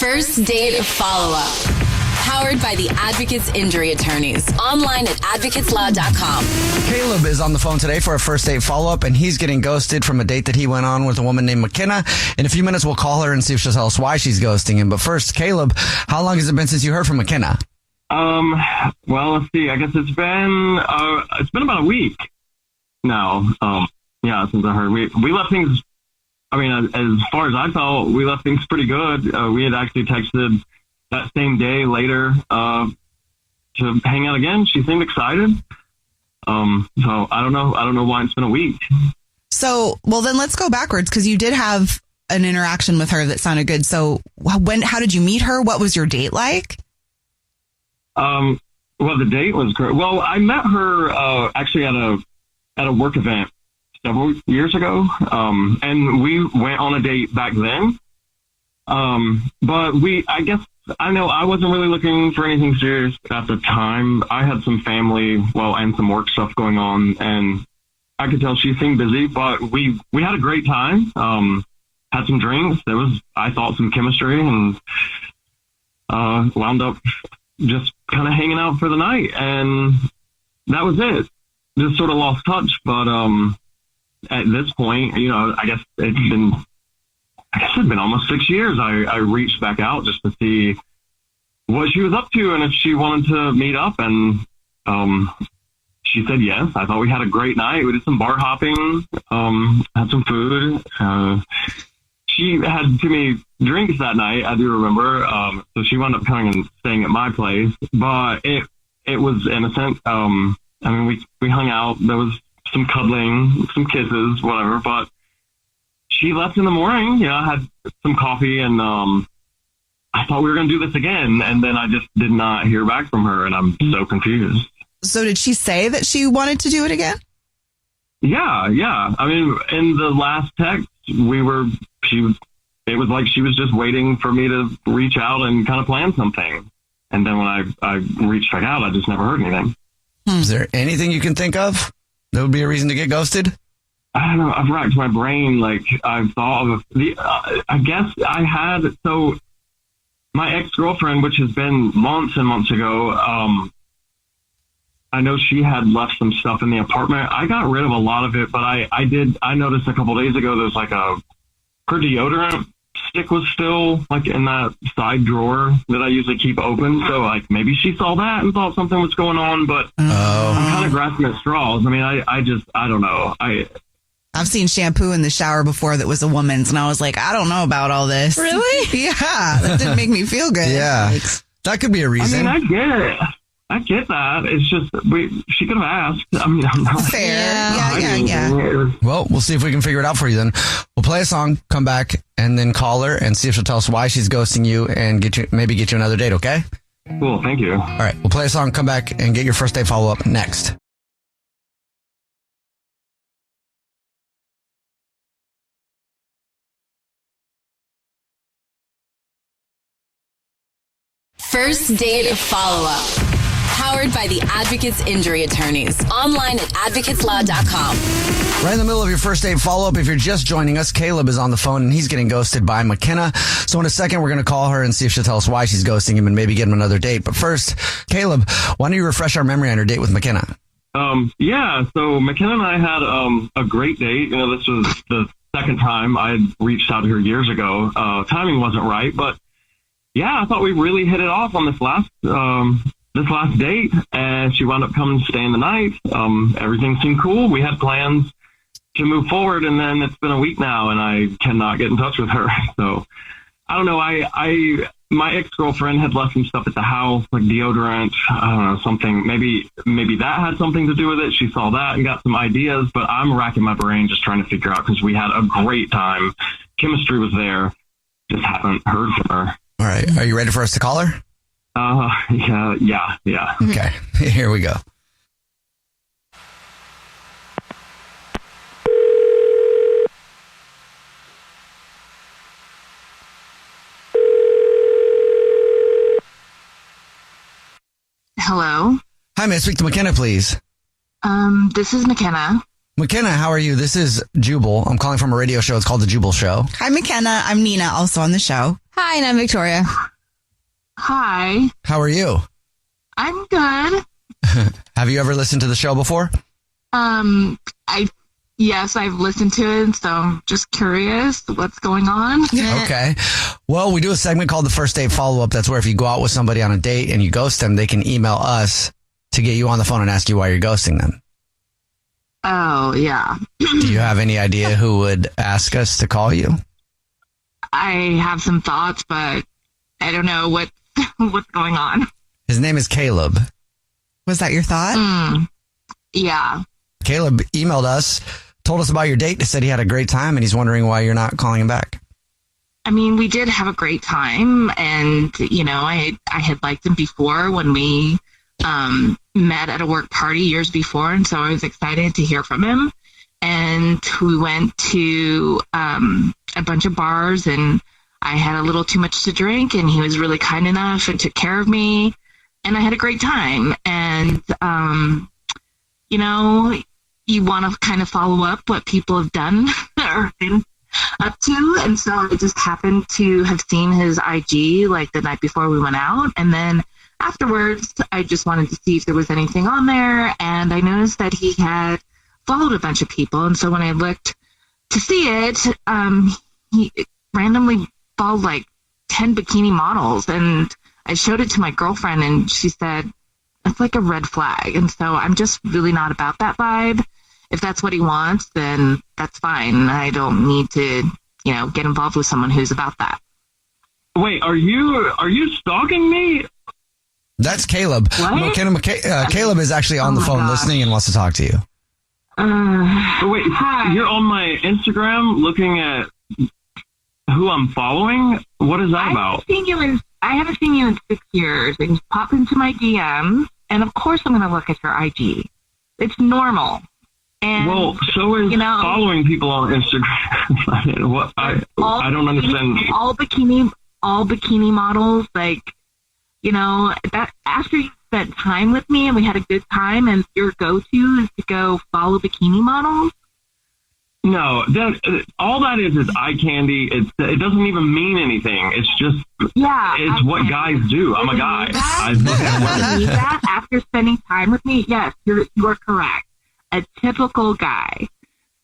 First date follow-up. Powered by the Advocates Injury Attorneys. Online at advocateslaw.com. Caleb is on the phone today for a first date follow-up, and he's getting ghosted from a date that he went on with a woman named McKenna. In a few minutes, we'll call her and see if she'll tell us why she's ghosting him. But first, Caleb, how long has it been since you heard from McKenna? Well, let's see. I guess it's been about a week now. Since I heard. We left things, as far as I felt, we left things pretty good. We had actually texted that same day later to hang out again. She seemed excited. So I don't know why it's been a week. So, well, then let's go backwards, because you did have an interaction with her that sounded good. So how did you meet her? What was your date like? Well, the date was great. Well, I met her actually at a work event several years ago, and we went on a date back then. But I wasn't really looking for anything serious at the time. I had some family, and some work stuff going on, and I could tell she seemed busy, but we had a great time. Had some drinks. There was, I thought, some chemistry, and wound up just kind of hanging out for the night, and that was it. Just sort of lost touch, but at this point, I guess it's been almost 6 years. I reached back out just to see what she was up to and if she wanted to meet up, and she said yes. I thought we had a great night. We did some bar hopping, had some food. She had too many drinks that night, I do remember. So she wound up coming and staying at my place, but it was innocent. We hung out. There was some cuddling, some kisses, whatever, but she left in the morning. I had some coffee, and I thought we were going to do this again, and then I just did not hear back from her, and I'm so confused. So did she say that she wanted to do it again? Yeah. In the last text, it was like she was just waiting for me to reach out and kind of plan something. And then when I reached back out, I just never heard anything. Is there anything you can think of that would be a reason to get ghosted? I don't know. I've racked my brain. I've thought of I guess I had, so my ex-girlfriend, which has been months and months ago, I know she had left some stuff in the apartment. I got rid of a lot of it, but I noticed a couple days ago, there's her deodorant stick was still in that side drawer that I usually keep open. So maybe she saw that and thought something was going on, but I'm kind of grasping at straws. I don't know. I've seen shampoo in the shower before that was a woman's, and I was like, I don't know about all this. Really? Yeah, that didn't make me feel good. Yeah, that could be a reason. I get it. I get that. It's just, she could have asked. I'm not fair. Yeah. Well, we'll see if we can figure it out for you then. We'll play a song, come back, and then call her and see if she'll tell us why she's ghosting you and get you another date, okay? Cool, thank you. All right, we'll play a song, come back, and get your first date follow-up next. First date follow-up. Powered by the Advocates Injury Attorneys. Online at advocateslaw.com. Right in the middle of your first date follow-up, if you're just joining us, Caleb is on the phone and he's getting ghosted by McKenna. So in a second, we're going to call her and see if she'll tell us why she's ghosting him and maybe get him another date. But first, Caleb, why don't you refresh our memory on your date with McKenna? So McKenna and I had a great date. This was the second time I had reached out to her years ago. Timing wasn't right, but yeah, I thought we really hit it off on this last date, and she wound up coming to stay in the night. Everything seemed cool. We had plans to move forward, and then it's been a week now, and I cannot get in touch with her. So I don't know. My ex-girlfriend had left some stuff at the house, like deodorant. I don't know, something. Maybe that had something to do with it. She saw that and got some ideas, but I'm racking my brain just trying to figure out, because we had a great time. Chemistry was there. Just haven't heard from her. All right. Are you ready for us to call her? Yeah. Okay. Here we go. Hello. Hi, may I speak to McKenna, please? This is McKenna. McKenna, how are you? This is Jubal. I'm calling from a radio show. It's called The Jubal Show. Hi, McKenna. I'm Nina, also on the show. Hi, and I'm Victoria. Hi. How are you? I'm good. Have you ever listened to the show before? Yes, I've listened to it, so I'm just curious what's going on. Okay. Well, we do a segment called the First Date Follow-Up. That's where if you go out with somebody on a date and you ghost them, they can email us to get you on the phone and ask you why you're ghosting them. Oh, yeah. Do you have any idea who would ask us to call you? I have some thoughts, but I don't know what's going on. His name is Caleb. Was that your thought? Yeah. Caleb emailed us, told us about your date, said he had a great time, and he's wondering why you're not calling him back. I mean, we did have a great time, and, I had liked him before when we met at a work party years before, and so I was excited to hear from him. And we went to a bunch of bars, and I had a little too much to drink, and he was really kind enough and took care of me, and I had a great time. And, you want to kind of follow up what people have done or been up to. And so I just happened to have seen his IG like the night before we went out. And then afterwards, I just wanted to see if there was anything on there. And I noticed that he had followed a bunch of people. And so when I looked to see it, he randomly followed like 10 bikini models. And I showed it to my girlfriend and she said, it's like a red flag. And so I'm just really not about that vibe. If that's what he wants, then that's fine. I don't need to, get involved with someone who's about that. Wait, are you stalking me? That's Caleb. What? Caleb is actually on the phone listening and wants to talk to you. Wait, hi. You're on my Instagram looking at who I'm following? What is that about? I haven't seen you in 6 years. And you pop into my DMs, and of course I'm going to look at your IG. It's normal. And, well, so is following people on Instagram. What I don't understand. All bikini models, like, that after you spent time with me and we had a good time, and your go-to is to go follow bikini models. No, all that is eye candy. It doesn't even mean anything. It's just it's what guys do. I'm a guy. I look at women. That after spending time with me, yes, you are correct. A typical guy.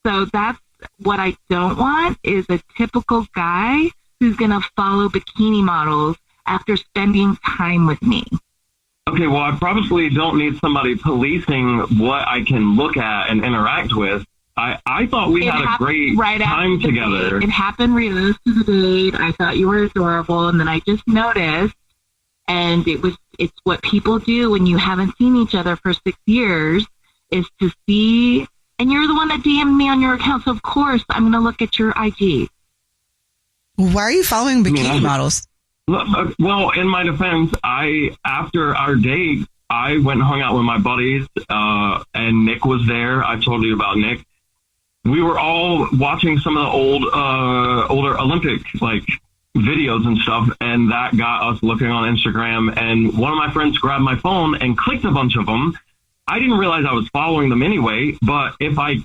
So that's what I don't want, is a typical guy who's going to follow bikini models after spending time with me. Okay, well, I probably don't need somebody policing what I can look at and interact with. I thought we had a great time together. It happened right after the date. I thought you were adorable, and then I just noticed, and it's what people do when you haven't seen each other for 6 years, is to see, and you're the one that DM'd me on your account, so of course I'm going to look at your IG. Why are you following bikini models? Well, in my defense, after our date, I went and hung out with my buddies, and Nick was there. I told you about Nick. We were all watching some of the older Olympic videos and stuff, and that got us looking on Instagram. And one of my friends grabbed my phone and clicked a bunch of them. I didn't realize I was following them anyway, but if I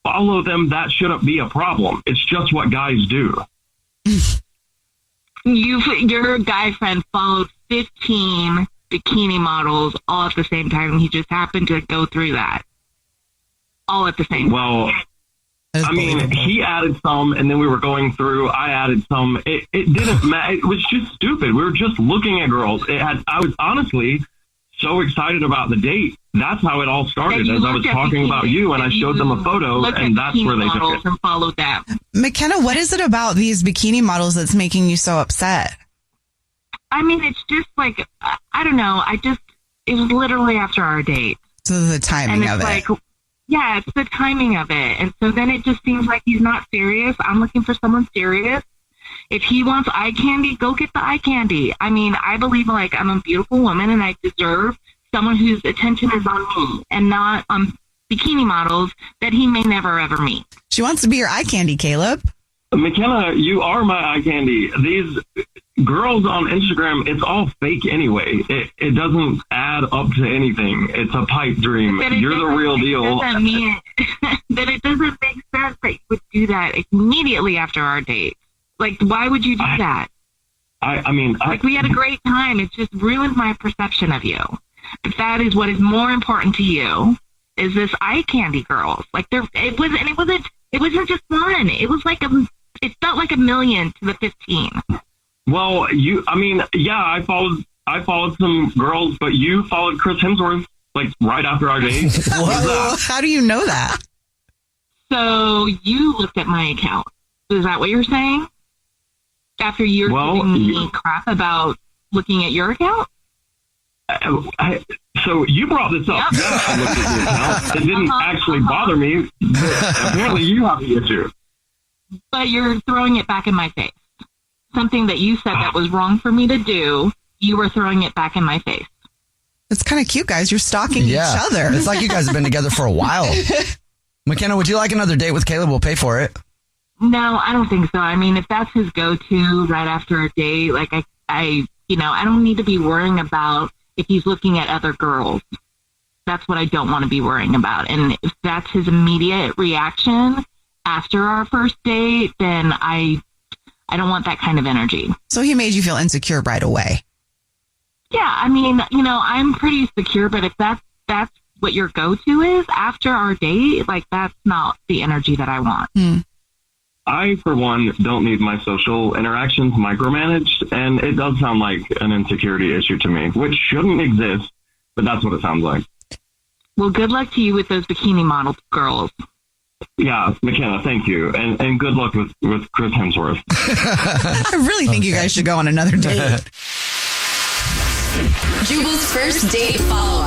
follow them, that shouldn't be a problem. It's just what guys do. Your guy friend followed 15 bikini models all at the same time, and he just happened to go through that all at the same time. Well, I mean, he added some, and then we were going through. I added some. It didn't matter. It was just stupid. We were just looking at girls. I was honestly so excited about the date. That's how it all started. As I was talking about you, and I showed them a photo, and that's where they took it. And followed that. McKenna, what is it about these bikini models that's making you so upset? I mean, it's just I don't know. It was literally after our date. So the timing of it. Yeah, it's the timing of it. And so then it just seems like he's not serious. I'm looking for someone serious. If he wants eye candy, go get the eye candy. I mean, I believe I'm a beautiful woman and I deserve someone whose attention is on me and not on bikini models that he may never ever meet. She wants to be your eye candy, Caleb. McKenna, you are my eye candy. These girls on Instagram, it's all fake anyway. It doesn't add up to anything. It's a pipe dream. You're the real deal. then it doesn't make sense that you would do that immediately after our date. Like, why would you do that? I mean, like, we had a great time. It just ruined my perception of you. If that is what is more important to you, is this eye candy girls. Like, it wasn't just one. It was like it felt like 1,000,000 to the 15. Well, I followed some girls, but you followed Chris Hemsworth like right after our date. Whoa, how do you know that? So you looked at my account. Is that what you're saying? After you're giving me crap about looking at your account? So you brought this up. Yep. Yeah, I looked at your account. It didn't actually bother me. But apparently you have the issue. But you're throwing it back in my face. Something that you said that was wrong for me to do, you were throwing it back in my face. It's kind of cute, guys. You're stalking each other. It's like you guys have been together for a while. McKenna, would you like another date with Caleb? We'll pay for it. No, I don't think so. I mean, if that's his go-to right after a date, like I don't need to be worrying about if he's looking at other girls. That's what I don't want to be worrying about. And if that's his immediate reaction after our first date, then I don't want that kind of energy. So he made you feel insecure right away. Yeah, I mean, I'm pretty secure, but if that's what your go-to is after our date, like, that's not the energy that I want. I, for one, don't need my social interactions micromanaged, and it does sound like an insecurity issue to me, which shouldn't exist, but that's what it sounds like. Well, good luck to you with those bikini model girls. Yeah, McKenna, thank you. And good luck with Chris Hemsworth. I really think you guys should go on another date. Jubal's first date follow-up.